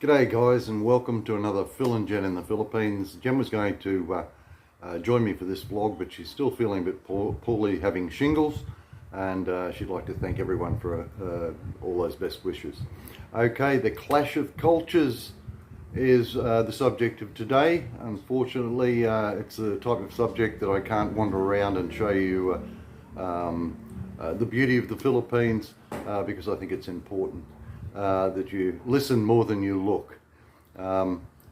G'day guys, and welcome to another Phil and Jen in the Philippines. Jen was going to join me for this vlog, but she's still feeling a bit poorly, having shingles, and she'd like to thank everyone for all those best wishes. Okay, the clash of cultures is the subject of today. Unfortunately, it's a type of subject that I can't wander around and show you the beauty of the Philippines because I think it's important that you listen more than you look.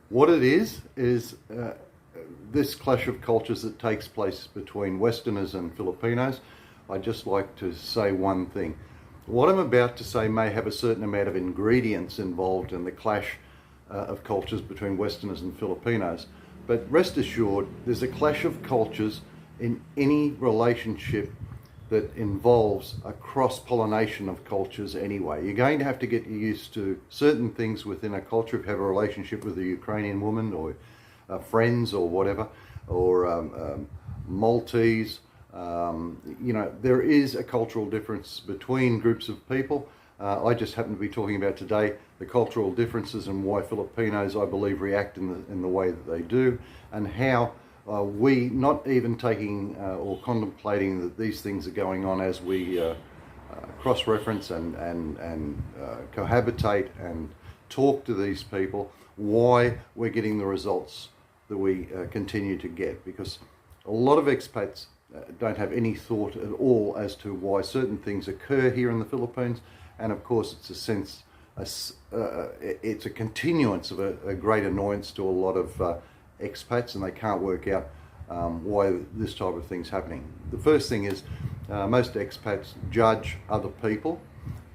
What it is this clash of cultures that takes place between Westerners and Filipinos. I'd just like to say one thing. What I'm about to say may have a certain amount of ingredients involved in the clash of cultures between Westerners and Filipinos, but rest assured there's a clash of cultures in any relationship that involves a cross-pollination of cultures anyway. You're going to have to get used to certain things within a culture. If you have a relationship with a Ukrainian woman or friends or whatever, or Maltese, there is a cultural difference between groups of people. I just happen to be talking about today the cultural differences and why Filipinos, I believe, react in the way that they do, and how we, not even taking or contemplating that these things are going on as we cross-reference and cohabitate and talk to these people, why we're getting the results that we continue to get. Because a lot of expats don't have any thought at all as to why certain things occur here in the Philippines, and of course it's it's a continuance of a great annoyance to a lot of expats, and they can't work out why this type of thing's happening. The first thing is most expats judge other people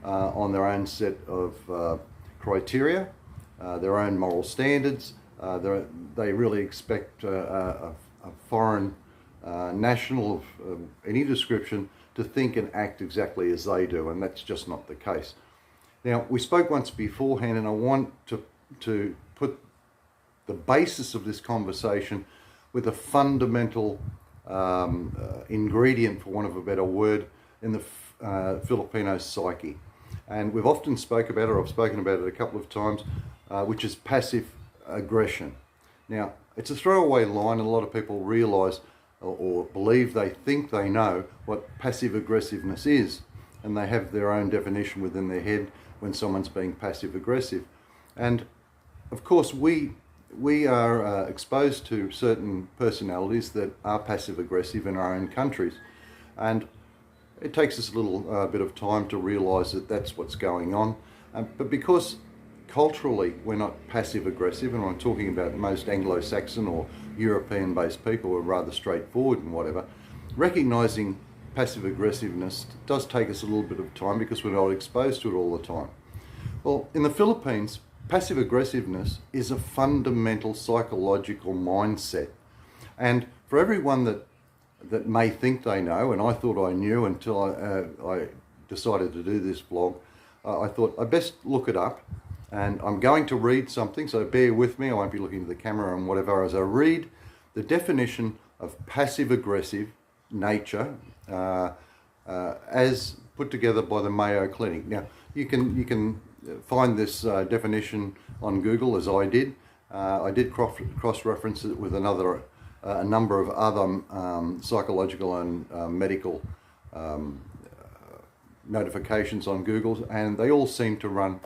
on their own set of criteria, their own moral standards. They really expect a foreign national of any description to think and act exactly as they do, and that's just not the case. Now, we spoke once beforehand, and I want to put the basis of this conversation with a fundamental ingredient, for want of a better word, in the Filipino psyche. And we've often spoke about it, or I've spoken about it a couple of times, which is passive aggression. Now, it's a throwaway line, and a lot of people realise or believe they think they know what passive aggressiveness is, and they have their own definition within their head when someone's being passive aggressive. And of course we are exposed to certain personalities that are passive aggressive in our own countries, and it takes us a little bit of time to realise that that's what's going on. But because culturally we're not passive aggressive, and I'm talking about most Anglo-Saxon or European based people who are rather straightforward and whatever, recognising passive aggressiveness does take us a little bit of time because we're not exposed to it all the time. Well, in the Philippines, passive aggressiveness is a fundamental psychological mindset. And for everyone that may think they know, and I thought I knew until I decided to do this vlog, I thought I'd best look it up. And I'm going to read something, so bear with me. I won't be looking at the camera and whatever as I read the definition of passive aggressive nature as put together by the Mayo Clinic. Now, you can find this definition on Google, as I did. I did cross-reference it with a number of other psychological and medical notifications on Google, and they all seem to run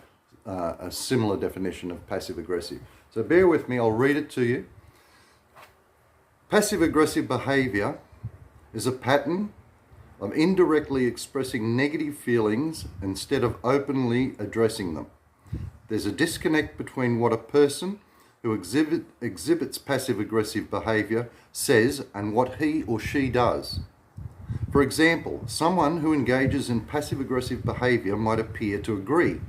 a similar definition of passive aggressive. So bear with me, I'll read it to you. Passive aggressive behaviour is a pattern of indirectly expressing negative feelings instead of openly addressing them. There's a disconnect between what a person who exhibits passive aggressive behaviour says and what he or she does. For example, someone who engages in passive aggressive behaviour might appear to agree,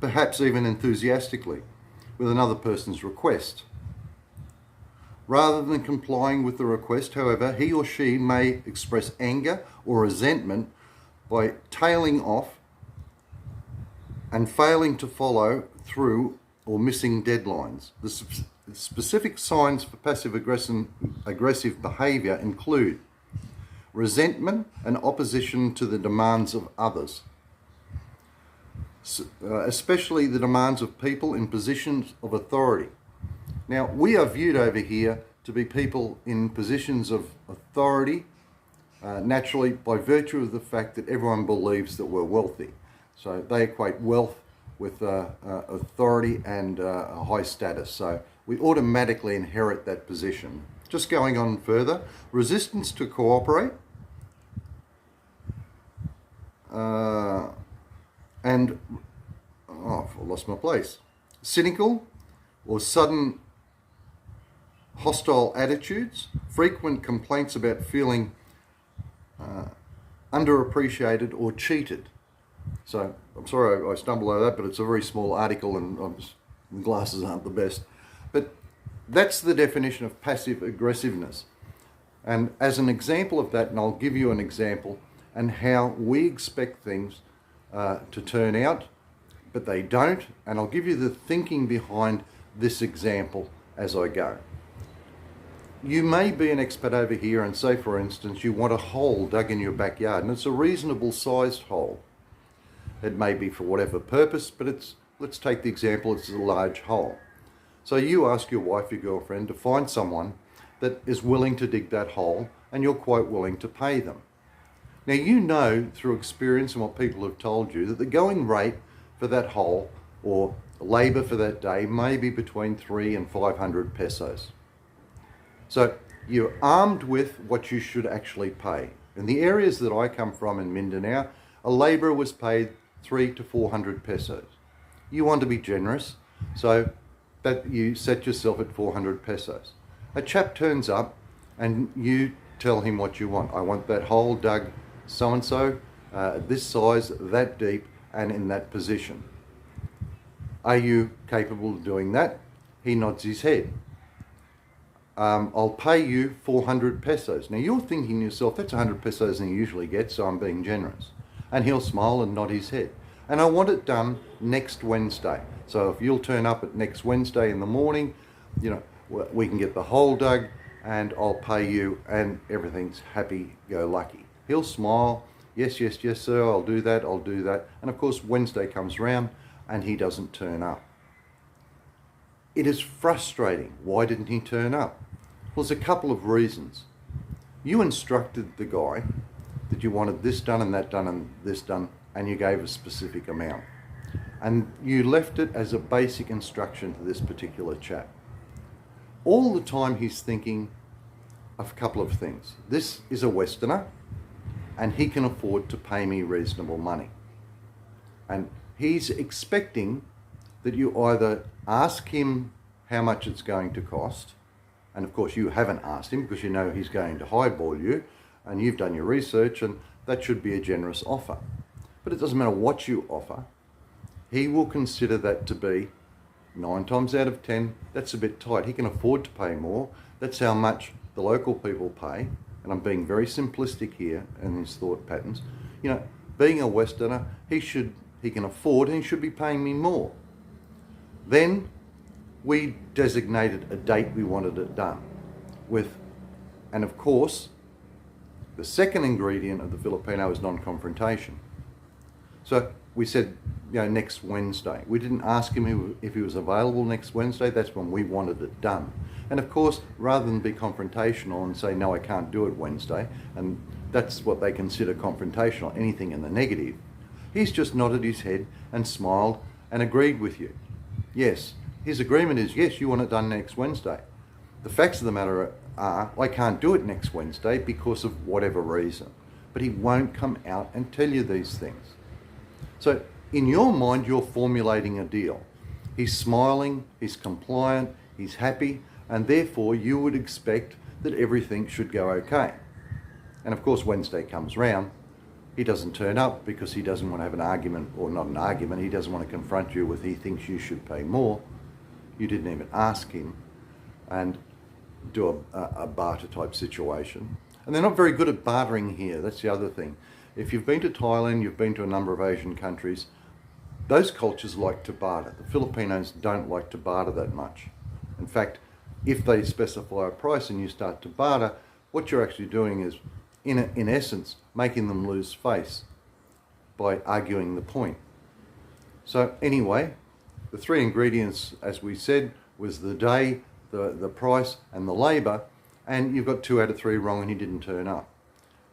perhaps even enthusiastically, with another person's request. Rather than complying with the request, however, he or she may express anger or resentment by tailing off and failing to follow through or missing deadlines. The specific signs for passive aggressive behaviour include resentment and opposition to the demands of others, especially the demands of people in positions of authority. Now, we are viewed over here to be people in positions of authority, naturally by virtue of the fact that everyone believes that we're wealthy. So they equate wealth with authority and a high status. So we automatically inherit that position. Just going on further, resistance to cooperate, and I've lost my place. Cynical or sudden hostile attitudes, frequent complaints about feeling underappreciated or cheated. So I'm sorry I stumbled over that, but it's a very small article and my glasses aren't the best. But that's the definition of passive aggressiveness. And as an example of that, and I'll give you an example, and how we expect things to turn out, but they don't. And I'll give you the thinking behind this example as I go. You may be an expat over here and say, for instance, you want a hole dug in your backyard, and it's a reasonable sized hole. It may be for whatever purpose, but let's take the example, it's a large hole. So you ask your wife, your girlfriend, to find someone that is willing to dig that hole, and you're quite willing to pay them. Now, you know through experience and what people have told you that the going rate for that hole or labour for that day may be between 300 and 500 pesos. So you're armed with what you should actually pay. In the areas that I come from in Mindanao, a labourer was paid 300 to 400 pesos. You want to be generous, so that you set yourself at 400 pesos. A chap turns up and you tell him what you want. I want that hole dug so-and-so, this size, that deep, and in that position. Are you capable of doing that? He nods his head. I'll pay you 400 pesos. Now you're thinking to yourself, that's 100 pesos than you usually get, so I'm being generous. And he'll smile and nod his head. And I want it done next Wednesday. So if you'll turn up at next Wednesday in the morning, you know, we can get the hole dug and I'll pay you and everything's happy-go-lucky. He'll smile, yes, yes, yes, sir, I'll do that, I'll do that. And of course, Wednesday comes round and he doesn't turn up. It is frustrating. Why didn't he turn up? Well, there's a couple of reasons. You instructed the guy that you wanted this done and that done and this done, and you gave a specific amount. And you left it as a basic instruction to this particular chap. All the time he's thinking of a couple of things. This is a Westerner, and he can afford to pay me reasonable money. And he's expecting that you either ask him how much it's going to cost, and of course you haven't asked him because you know he's going to highball you, and you've done your research, and that should be a generous offer. But it doesn't matter what you offer, he will consider that to be 9 times out of 10, that's a bit tight. He can afford to pay more. That's how much the local people pay. And I'm being very simplistic here in his thought patterns. You know, being a Westerner, he can afford and he should be paying me more. Then we designated a date we wanted it done with, and of course, the second ingredient of the Filipino is non-confrontation. So we said, you know, next Wednesday. We didn't ask him if he was available next Wednesday. That's when we wanted it done. And of course, rather than be confrontational and say, no, I can't do it Wednesday, and that's what they consider confrontational, anything in the negative, he's just nodded his head and smiled and agreed with you. Yes, his agreement is, yes, you want it done next Wednesday. The facts of the matter are, I can't do it next Wednesday because of whatever reason. But he won't come out and tell you these things. So in your mind, you're formulating a deal. He's smiling, he's compliant, he's happy, and therefore you would expect that everything should go okay. And of course, Wednesday comes round, he doesn't turn up because he doesn't want to have an argument, or not an argument, he doesn't want to confront you with he thinks you should pay more. You didn't even ask him, and do a barter type situation. And they're not very good at bartering here, that's the other thing. If you've been to Thailand, you've been to a number of Asian countries, those cultures like to barter. The Filipinos don't like to barter that much. In fact, if they specify a price and you start to barter, what you're actually doing is, in essence, making them lose face by arguing the point. So anyway, the three ingredients, as we said, was the day, the price and the labour, and you've got 2 out of 3 wrong and he didn't turn up.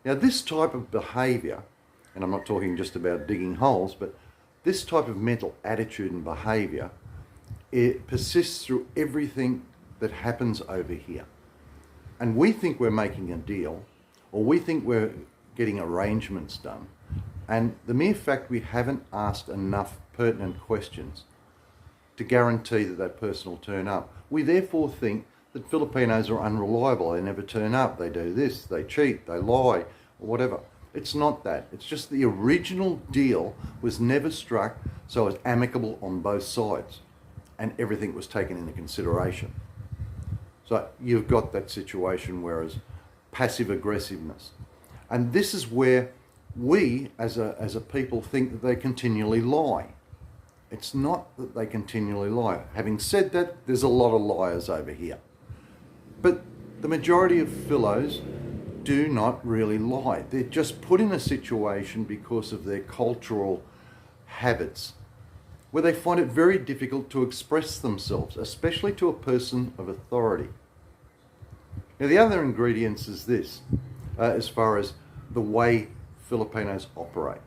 Now this type of behaviour, and I'm not talking just about digging holes, but this type of mental attitude and behaviour, it persists through everything that happens over here. And we think we're making a deal, or we think we're getting arrangements done, and the mere fact we haven't asked enough pertinent questions to guarantee that that person will turn up, we therefore think that Filipinos are unreliable. They never turn up, they do this, they cheat, they lie, or whatever. It's not that. It's just the original deal was never struck so it's amicable on both sides and everything was taken into consideration. So you've got that situation, whereas passive aggressiveness. And this is where we as a people think that they continually lie. It's not that they continually lie. Having said that, there's a lot of liars over here. But the majority of Philos do not really lie. They're just put in a situation because of their cultural habits where they find it very difficult to express themselves, especially to a person of authority. Now the other ingredients is this, as far as the way Filipinos operate.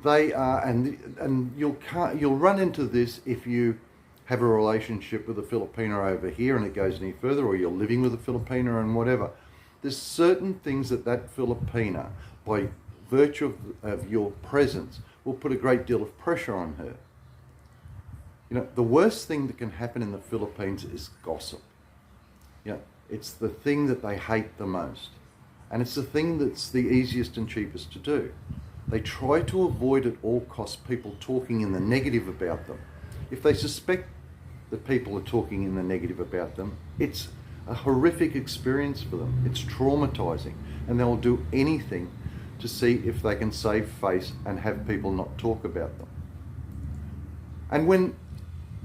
They are, and you'll run into this if you have a relationship with a Filipino over here and it goes any further, or you're living with a Filipino and whatever. There's certain things that Filipina, by virtue of your presence, will put a great deal of pressure on her. You know, the worst thing that can happen in the Philippines is gossip. You know, it's the thing that they hate the most. And it's the thing that's the easiest and cheapest to do. They try to avoid at all costs people talking in the negative about them. If they suspect that people are talking in the negative about them, it's a horrific experience for them. It's traumatizing, and they'll do anything to see if they can save face and have people not talk about them. And when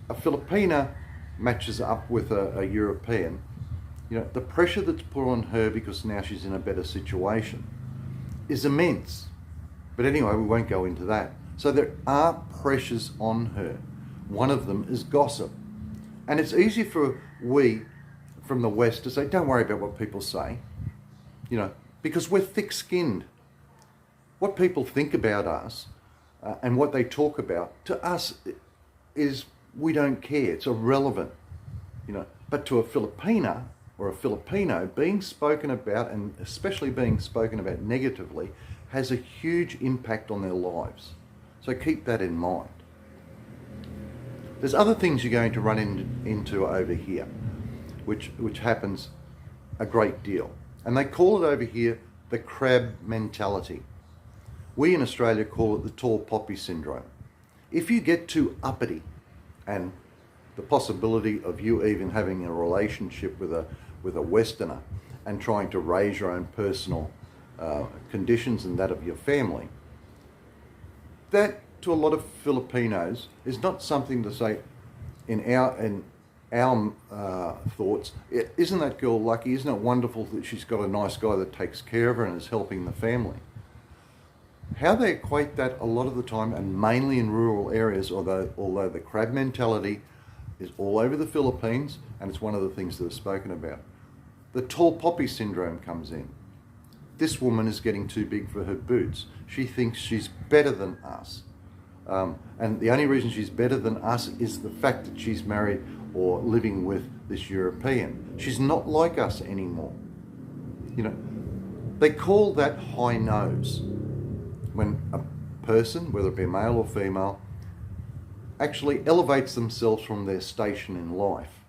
a Filipina matches up with a European, you know, the pressure that's put on her because now she's in a better situation is immense. But anyway, we won't go into that. So there are pressures on her. One of them is gossip. And it's easy for we from the West to say, don't worry about what people say, you know, because we're thick-skinned. What people think about us and what they talk about, to us is, we don't care. It's irrelevant, you know. But to a Filipina or a Filipino, being spoken about, and especially being spoken about negatively, has a huge impact on their lives. So keep that in mind. There's other things you're going to run into over here, which happens a great deal. And they call it over here the crab mentality. We in Australia call it the tall poppy syndrome. If you get too uppity, and the possibility of you even having a relationship with a Westerner and trying to raise your own personal conditions and that of your family, that to a lot of Filipinos is not something to say in our thoughts. Isn't that girl lucky? Isn't it wonderful that she's got a nice guy that takes care of her and is helping the family? How they equate that a lot of the time, and mainly in rural areas, although the crab mentality is all over the Philippines, and it's one of the things that are spoken about. The tall poppy syndrome comes in. This woman is getting too big for her boots. She thinks she's better than us. And the only reason she's better than us is the fact that she's married or living with this European. She's not like us anymore. You know, they call that high nose. When a person, whether it be male or female, actually elevates themselves from their station in life.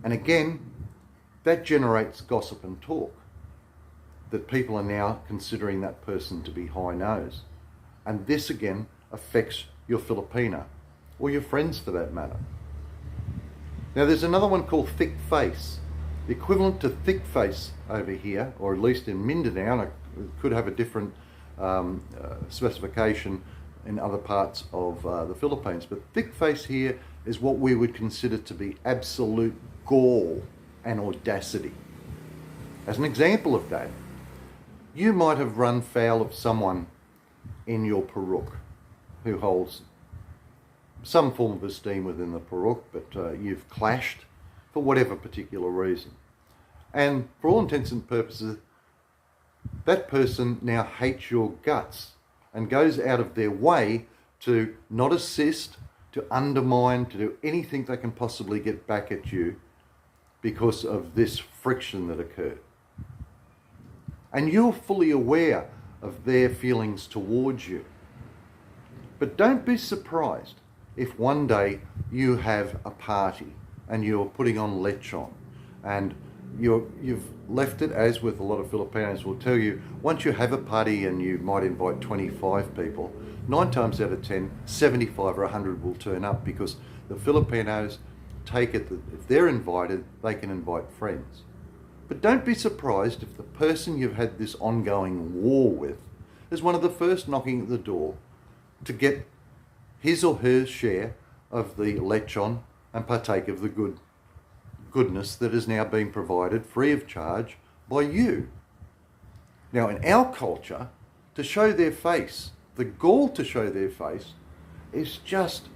And again, that generates gossip and talk, that people are now considering that person to be high nose. And this again affects your Filipina, or your friends for that matter. Now there's another one called thick face. The equivalent to thick face over here, or at least in Mindanao, and it could have a different specification in other parts of the Philippines, but thick face here is what we would consider to be absolute gall and audacity. As an example of that, you might have run foul of someone in your Peruk, who holds some form of esteem within the Puruk, but you've clashed for whatever particular reason. And for all intents and purposes, that person now hates your guts and goes out of their way to not assist, to undermine, to do anything they can possibly get back at you because of this friction that occurred. And you're fully aware of their feelings towards you. But don't be surprised if one day you have a party and you're putting on lechon and you've left it, as with a lot of Filipinos will tell you, once you have a party and you might invite 25 people, 9 times out of 10, 75 or 100 will turn up, because the Filipinos take it that if they're invited, they can invite friends. But don't be surprised if the person you've had this ongoing war with is one of the first knocking at the door to get his or her share of the lechon and partake of the goodness that is now being provided free of charge by you. Now, in our culture, to show their face, the gall to show their face, is just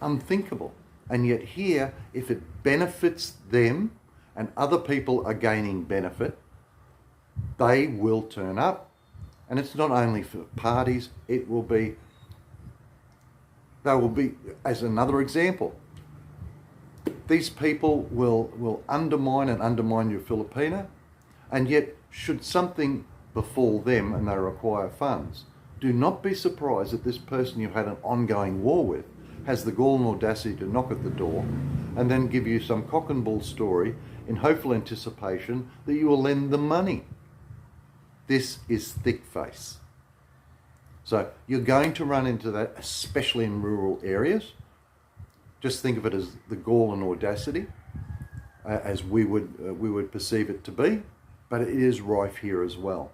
unthinkable. And yet here, if it benefits them and other people are gaining benefit, they will turn up. And it's not only for parties, they will be, as another example, these people will undermine your Filipino, and yet should something befall them and they require funds, do not be surprised that this person you've had an ongoing war with has the gall and audacity to knock at the door and then give you some cock and bull story in hopeful anticipation that you will lend them money. This is thick face. So you're going to run into that, especially in rural areas. Just think of it as the gall and audacity, as we would perceive it to be, but it is rife here as well.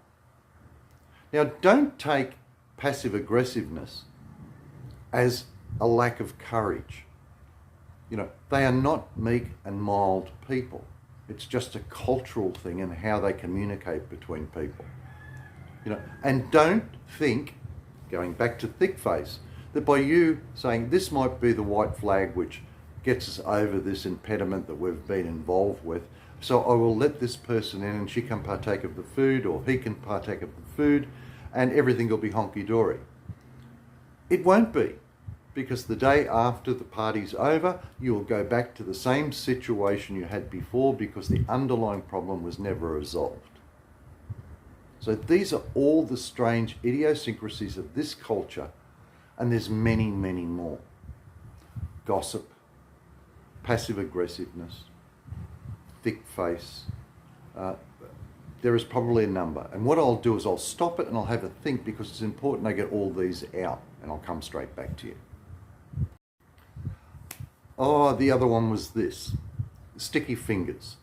Now, don't take passive aggressiveness as a lack of courage. You know, they are not meek and mild people. It's just a cultural thing in how they communicate between people. You know, and don't think, going back to thick face, that by you saying this might be the white flag which gets us over this impediment that we've been involved with, so I will let this person in and she can partake of the food, or he can partake of the food, and everything will be honky-dory. It won't be, because the day after the party's over, you will go back to the same situation you had before, because the underlying problem was never resolved. So these are all the strange idiosyncrasies of this culture, and there's many, many more. Gossip, passive aggressiveness, thick face. There is probably a number. And what I'll do is I'll stop it and I'll have a think, because it's important I get all these out, and I'll come straight back to you. Oh, the other one was this. Sticky fingers,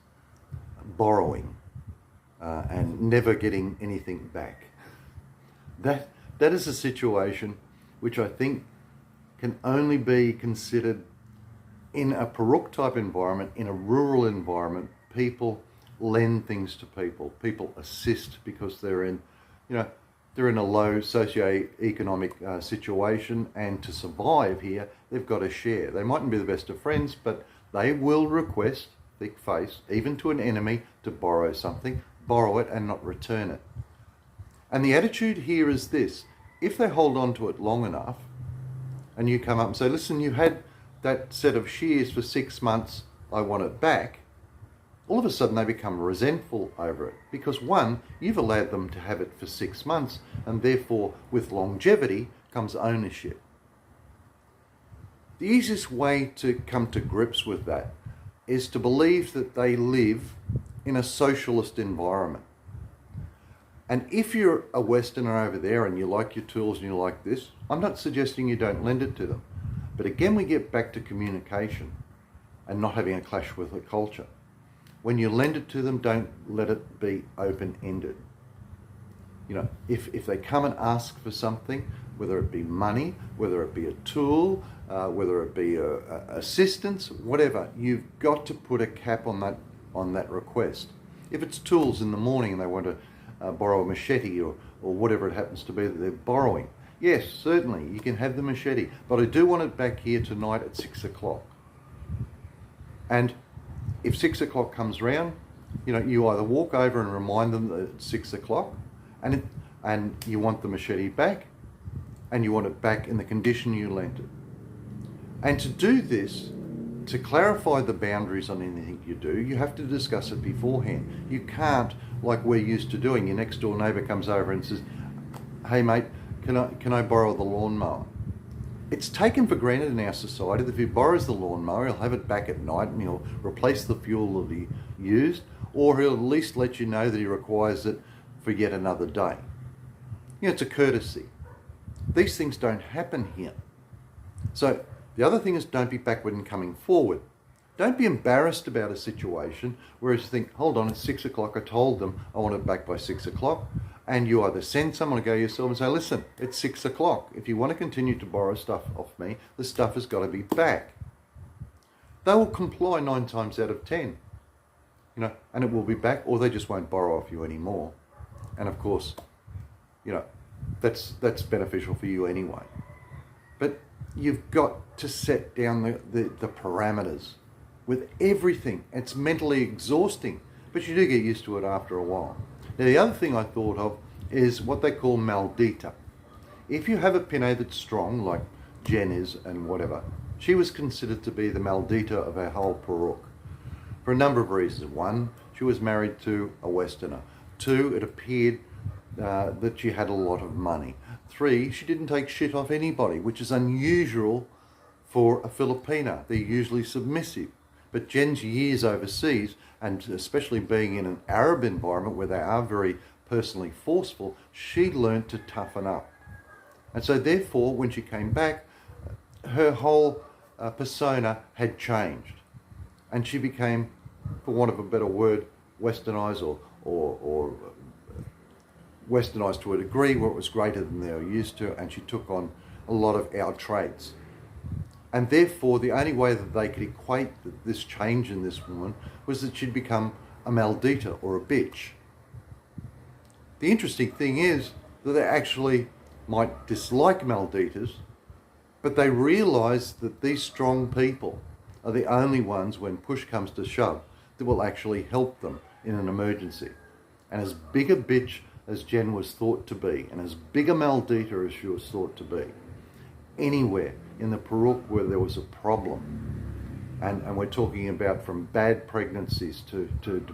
borrowing, and never getting anything back. That is a situation which I think can only be considered in a Puruk type environment, in a rural environment. People lend things to people. People assist because they're in a low socio-economic situation, and to survive here, they've got to share. They mightn't be the best of friends, but they will request, thick face, even to an enemy, to borrow something, borrow it and not return it. And the attitude here is this: if they hold on to it long enough, and you come up and say, listen, you had that set of shears for 6 months, I want it back, all of a sudden they become resentful over it, because one, you've allowed them to have it for 6 months, and therefore with longevity comes ownership. The easiest way to come to grips with that is to believe that they live in a socialist environment. And if you're a Westerner over there and you like your tools and you like this, I'm not suggesting you don't lend it to them. But again, we get back to communication and not having a clash with the culture. When you lend it to them, don't let it be open-ended. You know, if they come and ask for something, whether it be money, whether it be a tool, whether it be assistance, whatever, you've got to put a cap on that request. If it's tools in the morning and they want to borrow a machete or whatever it happens to be that they're borrowing, Yes, certainly, you can have the machete, but I do want it back here tonight at 6 o'clock. And if 6 o'clock comes round, you either walk over and remind them that it's 6 o'clock, and you want the machete back, and you want it back in the condition you lent it. And to do this, to clarify the boundaries on anything you do, you have to discuss it beforehand. You can't, like we're used to doing, your next door neighbour comes over and says, "Hey mate, can I borrow the lawnmower?" It's taken for granted in our society that if he borrows the lawnmower, he'll have it back at night and he'll replace the fuel that he used, or he'll at least let you know that he requires it for yet another day. It's a courtesy. These things don't happen here. So the other thing is, don't be backward in coming forward. Don't be embarrassed about a situation, whereas you think, hold on, it's 6 o'clock, I told them I want it back by 6 o'clock. And you either send someone to go yourself and say, listen, it's 6 o'clock. If you want to continue to borrow stuff off me, the stuff has got to be back. They will comply 9 times out of 10, and it will be back, or they just won't borrow off you anymore. And of course, that's beneficial for you anyway. But you've got to set down the parameters with everything. It's mentally exhausting, but you do get used to it after a while. Now, the other thing I thought of is what they call maldita. If you have a Pinay that's strong, like Jen is and whatever, she was considered to be the maldita of our whole Puruk for a number of reasons. 1, she was married to a Westerner. 2, it appeared that she had a lot of money. 3, she didn't take shit off anybody, which is unusual for a Filipina. They're usually submissive. But Jen's years overseas, and especially being in an Arab environment where they are very personally forceful, she learned to toughen up. And so therefore, when she came back, her whole persona had changed. And she became, for want of a better word, westernized or westernized to a degree where it was greater than they were used to, and she took on a lot of our traits. And therefore, the only way that they could equate this change in this woman was that she'd become a maldita or a bitch. The interesting thing is that they actually might dislike malditas, but they realise that these strong people are the only ones, when push comes to shove, that will actually help them in an emergency. And as big a bitch as Jen was thought to be, and as big a maldita as she was thought to be, anywhere in the Puruk where there was a problem, and we're talking about from bad pregnancies to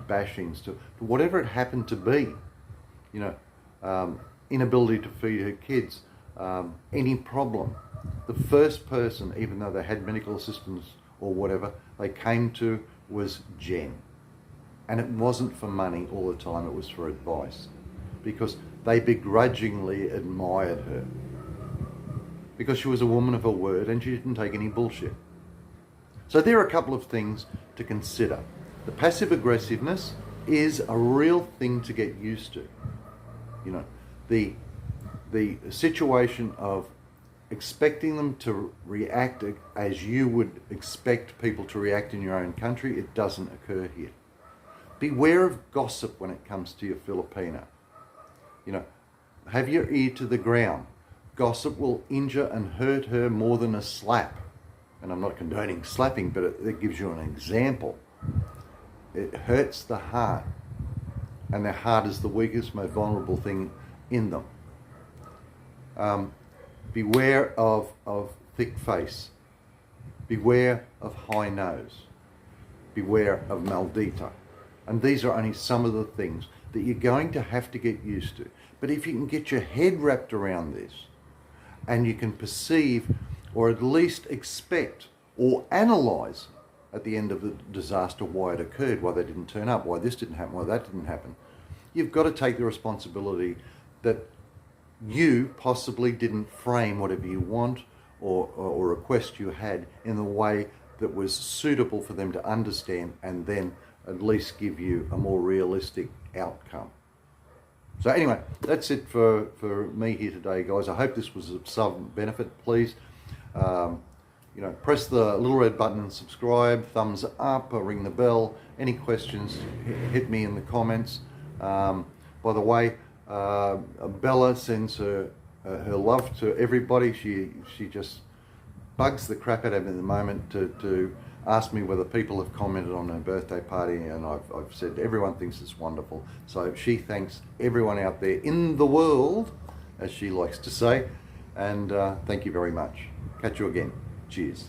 bashings to whatever it happened to be, inability to feed her kids, any problem, the first person, even though they had medical assistance or whatever, they came to was Jen. And it wasn't for money all the time, it was for advice, because they begrudgingly admired her, because she was a woman of her word and she didn't take any bullshit. So there are a couple of things to consider. The passive aggressiveness is a real thing to get used to. The situation of expecting them to react as you would expect people to react in your own country, it doesn't occur here. Beware of gossip when it comes to your Filipina. Have your ear to the ground. Gossip will injure and hurt her more than a slap. And I'm not condoning slapping, but it gives you an example. It hurts the heart. And their heart is the weakest, most vulnerable thing in them. Beware of thick face. Beware of high nose. Beware of maldita. And these are only some of the things that you're going to have to get used to. But if you can get your head wrapped around this, and you can perceive, or at least expect, or analyse at the end of the disaster why it occurred, why they didn't turn up, why this didn't happen, why that didn't happen, you've got to take the responsibility that you possibly didn't frame whatever you want or request you had in the way that was suitable for them to understand, and then at least give you a more realistic outcome. So anyway, that's it for me here today, guys. I hope this was of some benefit. Please, press the little red button and subscribe, thumbs up, or ring the bell. Any questions, hit me in the comments. By the way, Bella sends her her love to everybody. She just bugs the crap out of me at the moment to ask me whether people have commented on her birthday party, and I've said everyone thinks it's wonderful. So she thanks everyone out there in the world, as she likes to say, and thank you very much. Catch you again. Cheers.